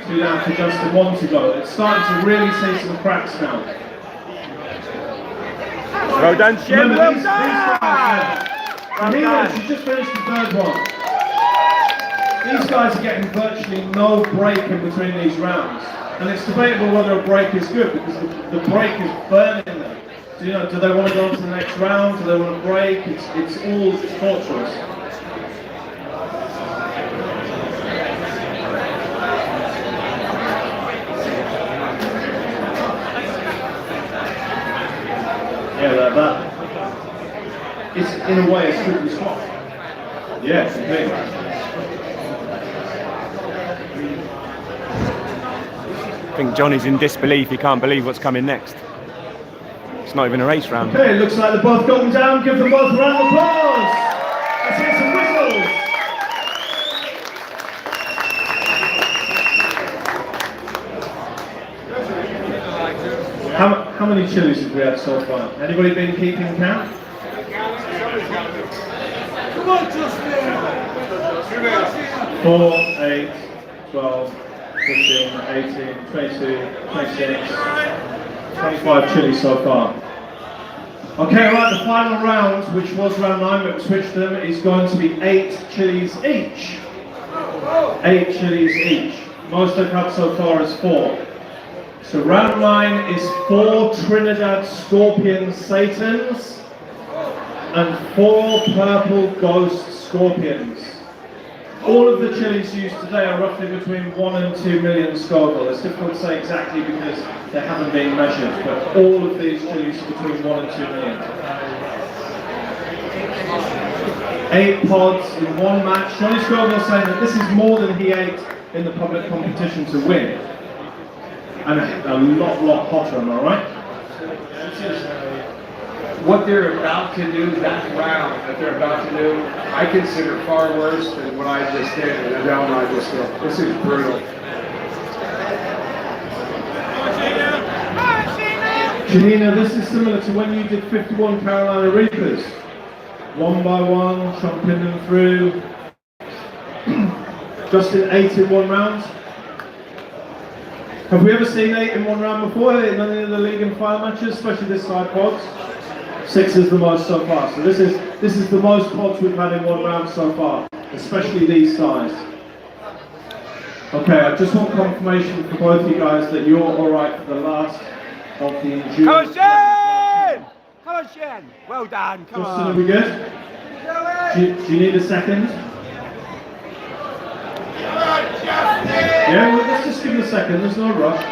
2 down to Justin, 1 to go. It's starting to really see some cracks now. Well done, Shem. Remember, Well these done. guys, she just finished the 3rd one. These guys are getting virtually no break in between these rounds. And it's debatable whether a break is good because the break is burning them. So, you know, do they want to go on to the next round? Do they want to break? It's all torturous. Yeah, that it's in a way a slippery spot. Yeah, completely. I think Johnny's in disbelief. He can't believe what's coming next. It's not even a race round. Okay, looks like they're both going down. Give them both a round of applause. Let's hear some whistles. How many chilies have we had so far? Anybody been keeping count? Come on, Justin! 4, 8, 12, 15, 18, 22, 26, 25 chilies so far. Okay, right, the final round, which was round 9, but we switched them, is going to be 8 chilies each. 8 chilies each. Most I've had so far is 4. So round 9 is 4 Trinidad Scorpion Satans and 4 Purple Ghost Scorpions. All of the chilies used today are roughly between 1 and 2 million Scoville. It's difficult to say exactly because they haven't been measured, but all of these chilies are between 1 and 2 million. 8 pods in 1 match. Johnny Scoville saying that this is more than he ate in the public competition to win. And a lot hotter, am I right? What they're about to do, that round that they're about to do, I consider far worse than what I just did and the round I just did. This is brutal. Janina, this is similar to when you did 51 Carolina Reapers. 1 by 1, chomping them through. Justin, 8 in 1 round. Have we ever seen 8 in 1 round before in any of the league and fire matches, especially this side pods? 6 is the most so far. So this is the most pods we've had in 1 round so far, especially these size. Okay, I just want confirmation for both you guys that you're all right for the last of the endurance. Come on, Shen! Come on, Shen! Well done, come Justin, on. are we good? Do you need a second? Yeah, well, let's just give it a second, there's no rush.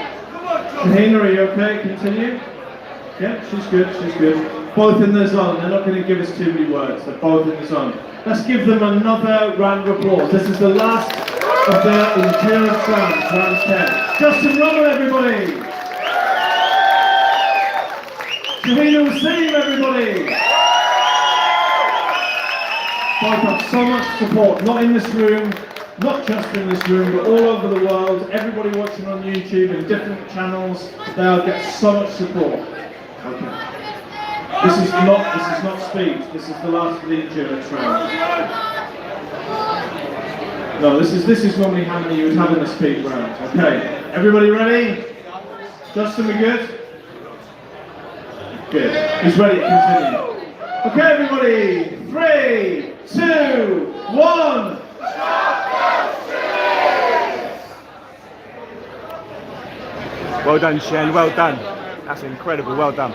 Kahina, are you okay? Continue? Yeah, she's good. Both in the zone, they're not going to give us too many words, they're both in the zone. Let's give them another round of applause. This is the last of the endurance round, round 10. Justin Rommel, everybody! Kahina Wasim, everybody! Both have so much support, not in this room, not just in this room, but all over the world. Everybody watching on YouTube and different channels, they'll get so much support. Okay. This is not speed. This is the last of the endurance round. No, this is normally how many you would have in a speed round. Okay. Everybody ready? Justin, we good? Good. He's ready to continue. Okay, everybody. 3, 2, 1. Well done, Shen, well done. That's incredible, well done.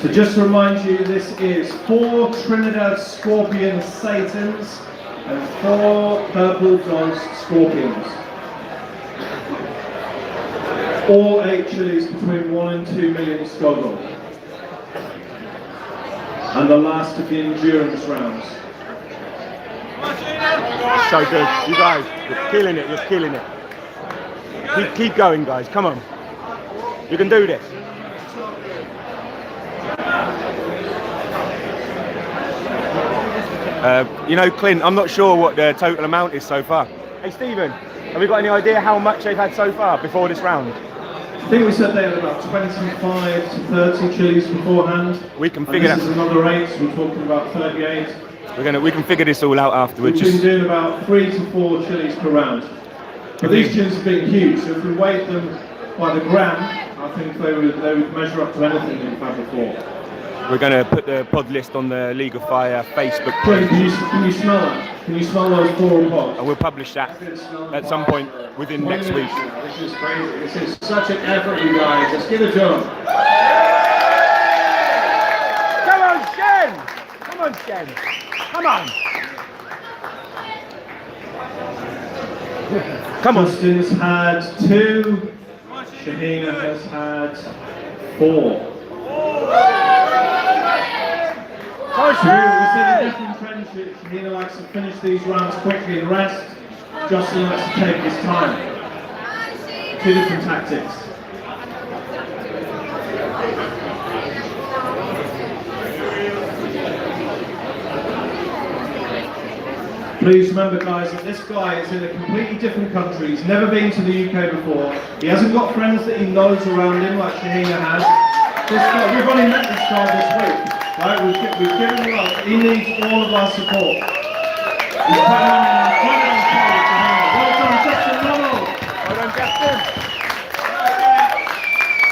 So just to remind you, this is 4 Trinidad Scorpion Satans and 4 Purple Ghost Scorpions. All 8 chilies between 1 and 2 million Scoville. And the last of the endurance rounds. So good, you guys, you're killing it. Keep going, guys, come on. You can do this. You know, Clint, I'm not sure what the total amount is so far. Hey, Stephen, have we got any idea how much they've had so far before this round? I think we said they had about 25 to 30 chilies beforehand. We can figure that. This is another 8, so we're talking about 38. We can figure this all out afterwards. We've been doing about 3 to 4 chilies per round. But these gyms have been huge, so if we weighed them by the gram, I think they would measure up to anything that we've had before. We're going to put the pod list on the League of Fire Facebook Craig, page. can you smell that? Can you smell those 4 pods? And we'll publish that at some point within next week. This is crazy. This is such an effort, you guys. Let's give it to them. Come on, Shen! Come on, Shen! Come on! Come on. Justin's had 2. Shahina has had 4. We see the different trends. Shahina likes to finish these rounds quickly and rest. Justin likes to take his time. 2 different tactics. Please remember, guys, that this guy is in a completely different country. He's never been to the UK before. He hasn't got friends that he knows around him like Shahina has. This guy, we've only met this guy this week. Right? We've given him love. He needs all of our support. He's putting on Shahina. Well done, Justin Lovell. Well done, Justin.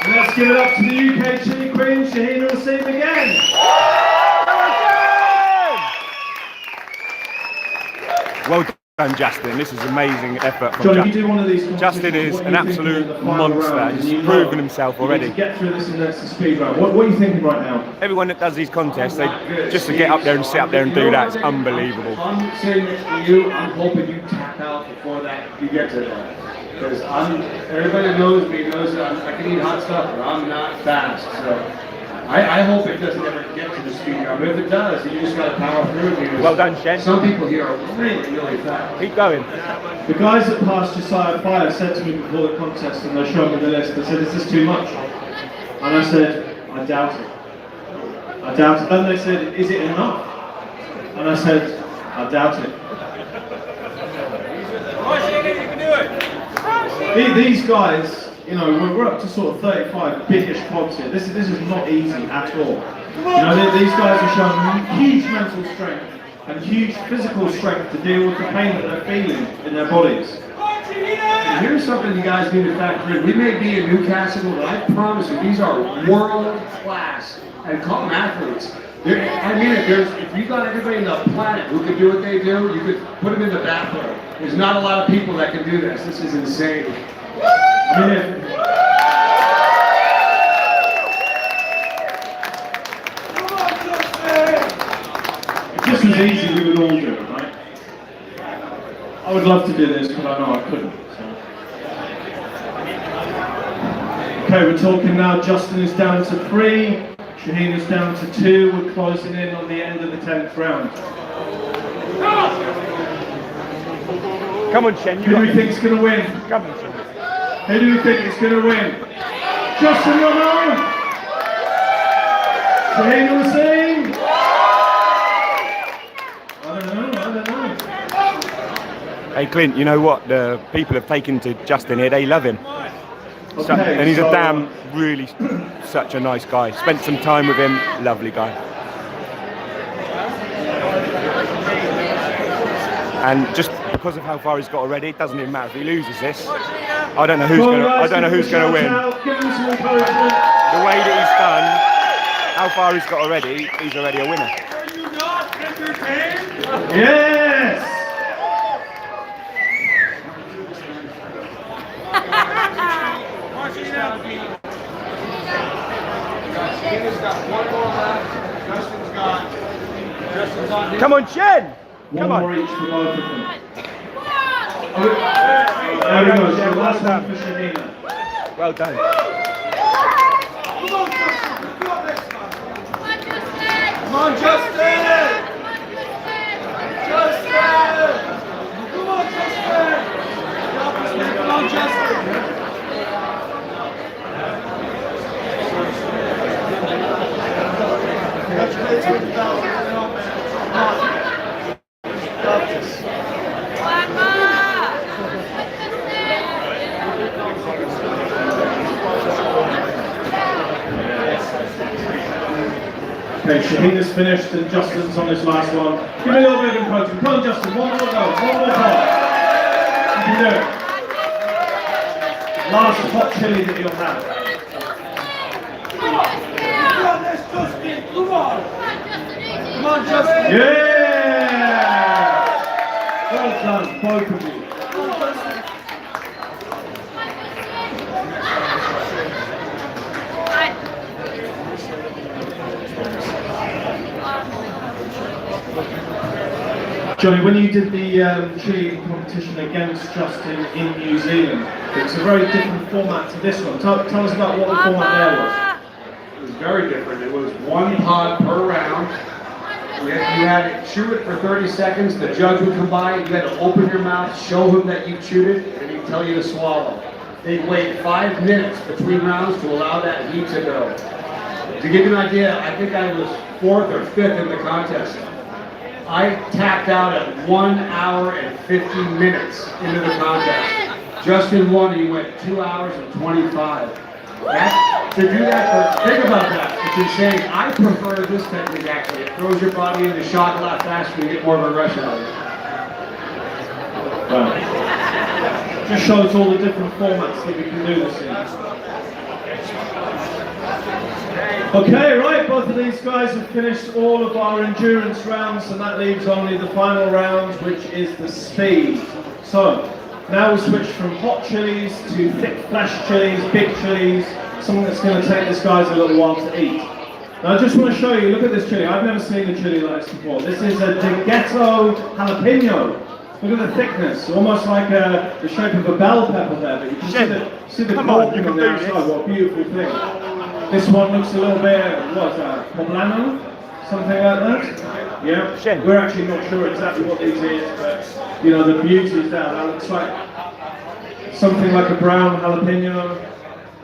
And let's give it up to the UK Chili Queen, Shahina Wasim again. Well done, Justin. This is amazing effort from John, if you Justin. do one of these Justin is what an are you thinking absolute in the final monster. round? He's You know proven himself you need already. to get through this and that's the speed round. What are you thinking right now? Everyone that does these contests, just to get up there and sit up there and do that, it's unbelievable. I'm sitting next to you. I'm hoping you tap out before that you get to that. Because everybody that knows me knows that I can eat hot stuff, but I'm not fast. So I hope it doesn't ever get to the speed round. But if it does, you just got to power through it. Because Well done, Shen. some people here are really, really fast. Keep going. The guys that passed Josiah Fire said to me before the contest, and they showed me the list, they said, is this too much? And I said, I doubt it. I doubt it. Then they said, is it enough? And I said, I doubt it. These guys, you know, we're up to sort of 35 biggish pods here. This is not easy at all. You know, these guys are showing huge mental strength and huge physical strength to deal with the pain that they're feeling in their bodies. And here's something you guys need to factor in. We may be in Newcastle, but I promise you, these are world class and calm athletes. I mean, if you got everybody on the planet who could do what they do, you could put them in the bathroom. There's not a lot of people that can do this. This is insane. I mean, if this was easy, we would all do it, right? I would love to do this, but I know I couldn't. So. Okay, we're talking now. Justin is down to 3. Shahina's down to 2. We're closing in on the end of the 10th round. Come on, Shen. Who do we think's going to win? Come on, Shen. Who do we think is going to win? Justin Lovell! Shahina Wasim! I don't know. Hey, Clint, you know what? The people have taken to Justin here. They love him. Okay, And he's so, really such a nice guy. Spent some time with him. Lovely guy. And just because of how far he's got already, it doesn't even matter if he loses this. I don't know who's going to win. Give him some encouragement. The way that he's done, how far he's got already, he's already a winner. Are you not entertained? Yes! Shahina's got 1 more left. Justin's on. Come on, Shen! One Come on. more each for both of them. There we go, so last one for Shahina. Well done. Come on, Justin. You got this, man. Come on, Justin. Justin. Come on, Justin. Come on, Justin. Okay, Shahina's finished and Justin's on this last one. Give me a little bit of encouragement. Come on, Justin, one more go, one more go. You can do it. last hot chili that you'll have. Come on, Justin. Yeah! Well done, both of you. Johnny, when you did the chili competition against Justin in New Zealand, it's a very different format to this one. Tell us about what the format there was. It was very different. It was one pod per round. You had to chew it for 30 seconds. The judge would come by. You had to open your mouth, show him that you chewed it, and he'd tell you to swallow. They'd wait 5 minutes between rounds to allow that heat to go. To give you an idea, I think I was 4th or 5th in the contest. I tapped out at 1 hour and 50 minutes into the contest. Justin won, he went 2 hours and 25. To do that, think about that, it's insane. I prefer this technique actually. It throws your body into shock a lot faster and you get more of a rush out of it. Right. Just shows all the different formats that we can do this in. Okay, right, both of these guys have finished all of our endurance rounds, and that leaves only the final round, which is the speed. So, now we switch from hot chilies to thick flash chilies, big chilies, something that's going to take this guys a little while to eat. Now I just want to show you, look at this chili. I've never seen a chili like this before. This is a ghetto jalapeno. Look at the thickness, almost like the shape of a bell pepper there, but you can see the corking on the outside. What a beautiful thing. This one looks a little bit, poblano? Something like that? Yeah, we're actually not sure exactly what these is, but you know, the beauty is there. That looks like something like a brown jalapeno.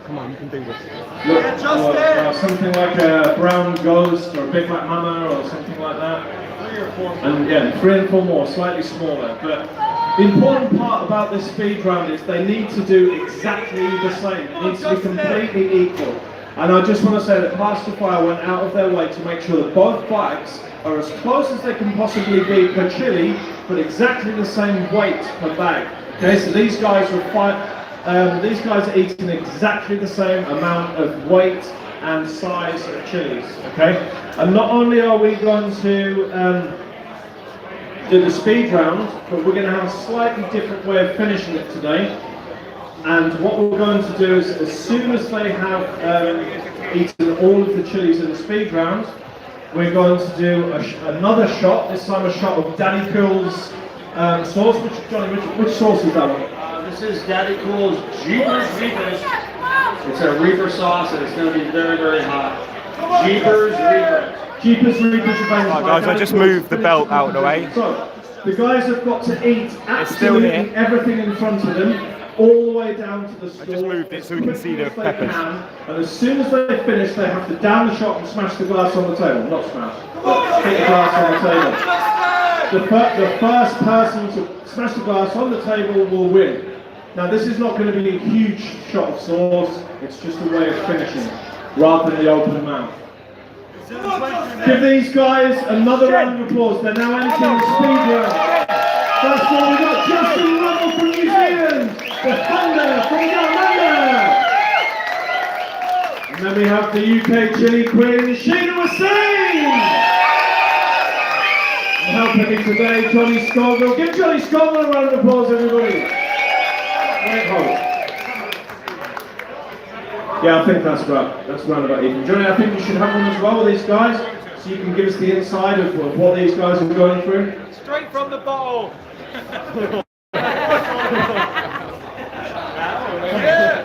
Come on, you can do this. Look, or something like a brown ghost or a Big Mac Mama or something like that. 3 or 4 more. And yeah, 3 and 4 more, slightly smaller. But the important part about this speed round is they need to do exactly the same. It needs to be completely equal. And I just want to say that Pastor Fire went out of their way to make sure that both bikes are as close as they can possibly be per chili, but exactly the same weight per bag. Okay, so these guys are eating exactly the same amount of weight and size of chilies. Okay, and not only are we going to do the speed round, but we're going to have a slightly different way of finishing it today. And what we're going to do is, as soon as they have eaten all of the chilies in the speed round, we're going to do another shot, this time a shot of Daddy Cool's sauce. Which sauce is that one? This is Daddy Cool's Jeepers Reapers. It's a Reaper sauce and it's going to be very, very hot. Jeepers Reapers. Jeepers Reapers. Right, guys, I just moved the belt out of the way. So, the guys have got to eat absolutely everything in front of them, all the way down to the store. I just moved it so we can see the peppers. And as soon as they finish, they have to down the shot and smash the glass on the table. Not smash. Hit the glass on the table. The first person to smash the glass on the table will win. Now this is not going to be a huge shot of sauce, it's just a way of finishing, rather than the open mouth. Give these guys another round of applause, they're now entering the speed round. First of all, we've got Justin Ruddle from New Zealand, the Thunder from Down Under. And then we have the UK Chili Queen, Sheena Hussain. And helping me today, Johnny Scoville. Give Johnny Scoville a round of applause, everybody. Great host. Yeah, I think that's right. That's round about even. Johnny, I think you should have one as well with these guys, so you can give us the inside of what these guys are going through. Straight from the bottle.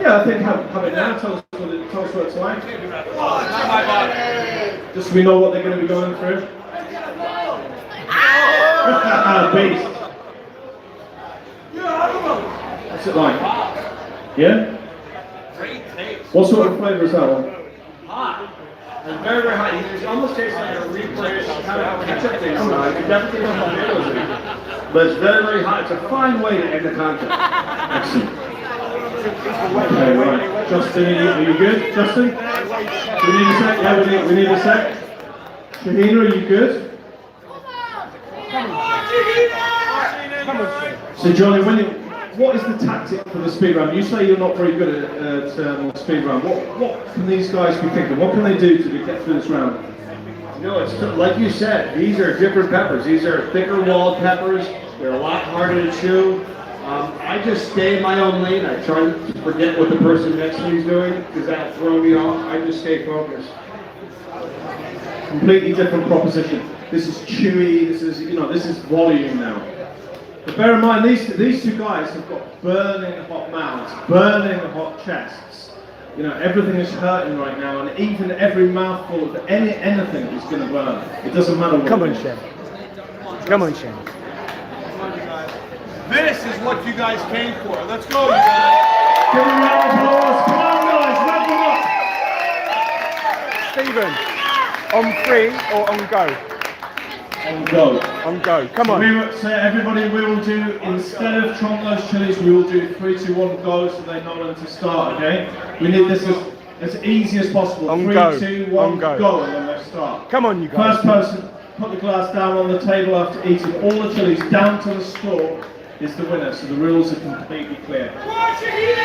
Yeah, I think have it now. Tell us what it's like. Just so we know what they're going to be going through. Beast. What's it like? Yeah? Great taste. What sort of flavour is that one? Hot. It's very, very hot. It almost tastes like a Reaper-ish kind of ketchup thing. You can definitely taste some potatoes in it. But it's very, very hot. It's a fine way to end the contest. Excellent. Okay, right. Justin, are you good? Justin? We need a sec? Yeah, we need a sec. Shahina, are you good? So Johnny, what is the tactic for the speed round? You say you're not very good at speed round. What can these guys be thinking? What can they do to get through this round? No, it's like you said, these are different peppers. These are thicker walled peppers. They're a lot harder to chew. I just stay in my own lane. I try to forget what the person next to me is doing because that'll throw me off. I just stay focused. Completely different proposition. This is chewy. This is, you know, this is volume now. But bear in mind, these two guys have got burning hot mouths, burning hot chests. You know, everything is hurting right now, and even every mouthful of anything is going to burn. It doesn't matter what. Come on, Shen. Come on, Shen. This is what you guys came for. Let's go, you guys. Give them a round of applause. Come on, guys, rev them up. Stephen, on 3 or on go? On go. On go. Come on. So everybody, we will do, instead of tromp those chilies, we will do 3, 2, 1, go, so they know when to start, okay? We need this as easy as possible. On 3, go. 2, 1, On go. go, and then they start. Come on, you guys. First person, put the glass down on the table after eating all the chilies down to the straw is the winner, so the rules are completely clear. Let's give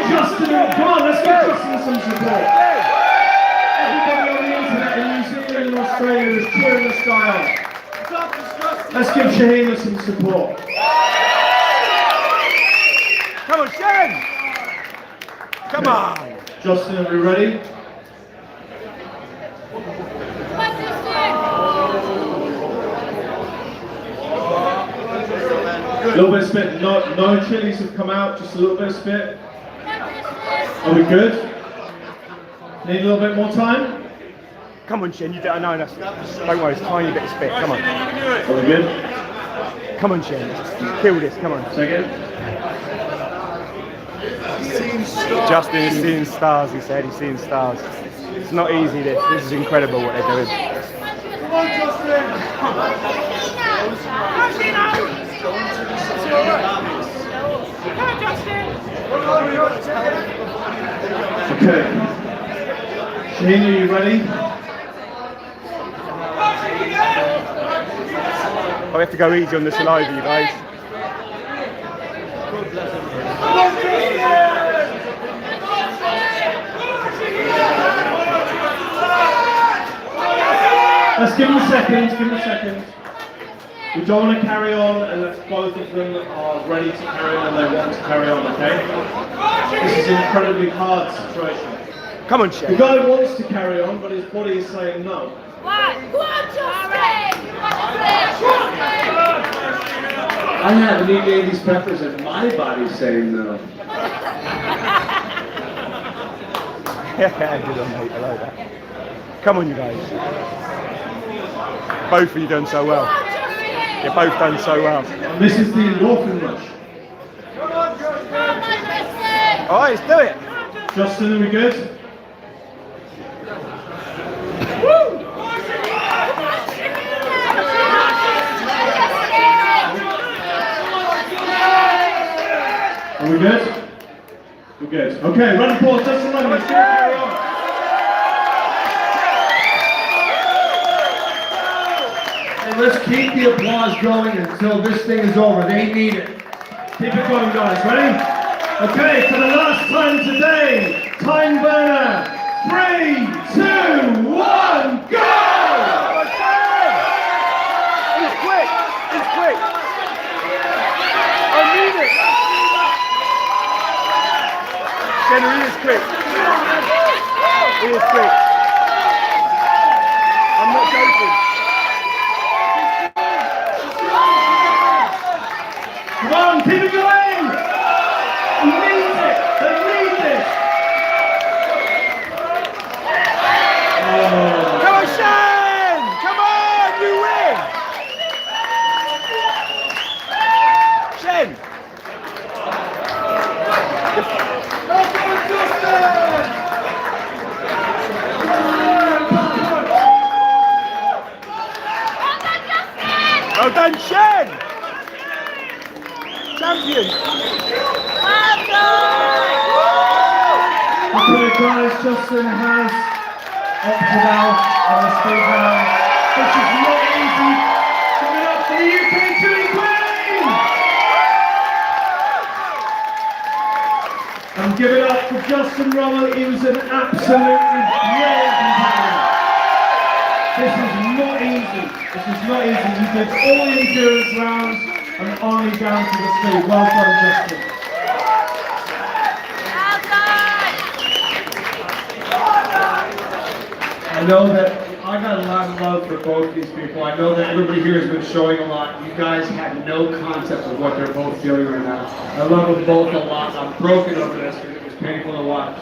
Justin, come on, let's give Justin some support. Everybody on the internet in New Zealand and Australia is cheering this guy on. Let's give Shahina some support. Come on, Shen. Come on. Justin, are we ready? A little bit of spit. No chilies have come out, just a little bit of spit. Are we good? Need a little bit more time? Come on, Shen. You don't know enough. Don't worry, it's a tiny bit of spit. Come on. Are we good? Come on, Shen. Just kill this. Come on. Second. Justin is seeing stars, he said. He's seeing stars. It's not easy, this. This is incredible what they're doing. Come on, Justin. Come on, Okay. Shahina, are you ready? Oh, we have to go easy on the saliva, you guys. Let's give them a second, give them a second. We don't want to carry on unless both of them are ready to carry on and they want to carry on, okay? This is an incredibly hard situation. Come on, The Shen. guy wants to carry on, but his body is saying no. I haven't eaten any of these peppers and my body's saying no. Yeah, good on, mate. I like that. Come on, you guys. Both of you done so well. You're both done so well. And this is the endorphin rush. All right, let's do it. Justin, are we good? Are we good? We're good. Okay, round of applause, Justin Lennon, let's carry on. And let's keep the applause going until this thing is over. They need it. Keep it going, guys. Ready? Okay, for the last time today, time burner. 3, 2, 1, go! It's quick. It's quick. I need it. Henry is quick. He is quick. I'm not joking. Come on, keep it going! He needs it! They need this! Oh. Come on, Shen! Come on, you win! Shen! Well done, Shen! Champion! Okay, guys, Justin has opted out on the speed round. This is not easy. Give it up for the UK Chili Queen! Justin Rommel, he was an absolutely brilliant companion. This is not easy. This is not easy. You did all the endurance rounds and only down to the speed. Well done, Justin. I know that I got a lot of love for both these people. I know that everybody here has been showing a lot. You guys had no concept of what they're both feeling right now. I love them both a lot. I'm broken over this because it was painful to watch.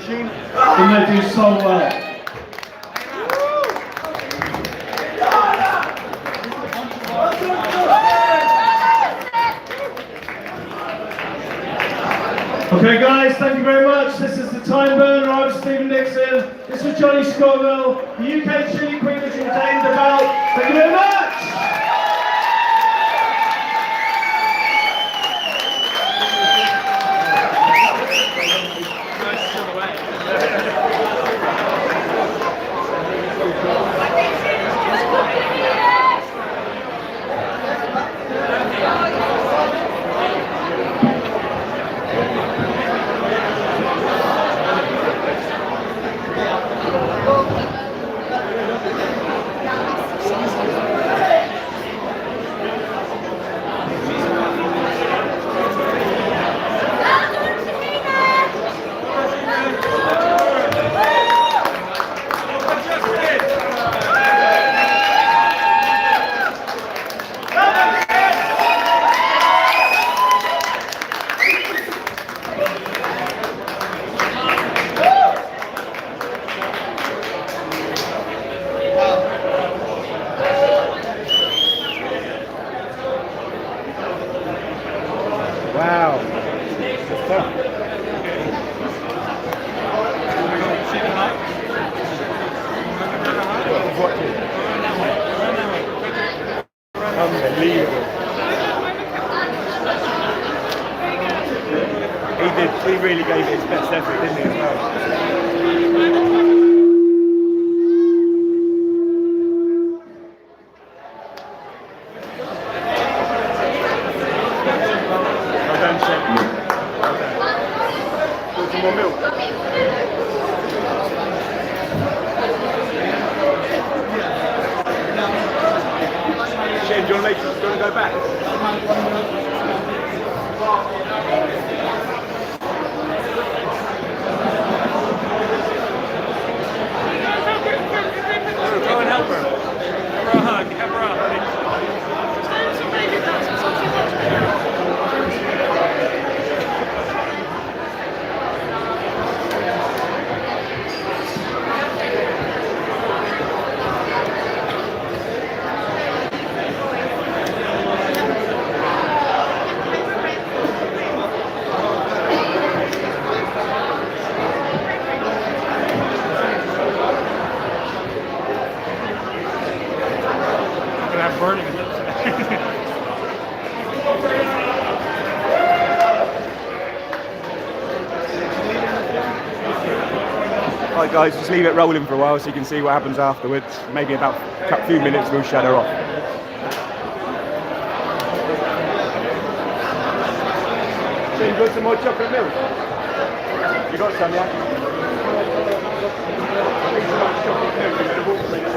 And they do so well. Okay guys, thank you very much. This is the Time Burner. I'm Stephen Dixon. This is Johnny Scoville. The UK Chili Queen has retained the belt. Thank you very much. Wow. That's tough. Unbelievable. He really gave it his best effort, didn't he, as well? Some more milk. Shane, do you want to go back? Go and help her. Give her a hug. Give her a hug. Burning lips. Alright guys, just leave it rolling for a while so you can see what happens afterwards. Maybe about a few minutes we'll shut her off. So you got some more chocolate milk? You got some, yeah? I think so much chocolate milk is going to walk things.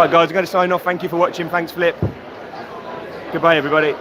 Right guys, I'm going to sign off. Thank you for watching. Thanks Flip. Goodbye everybody.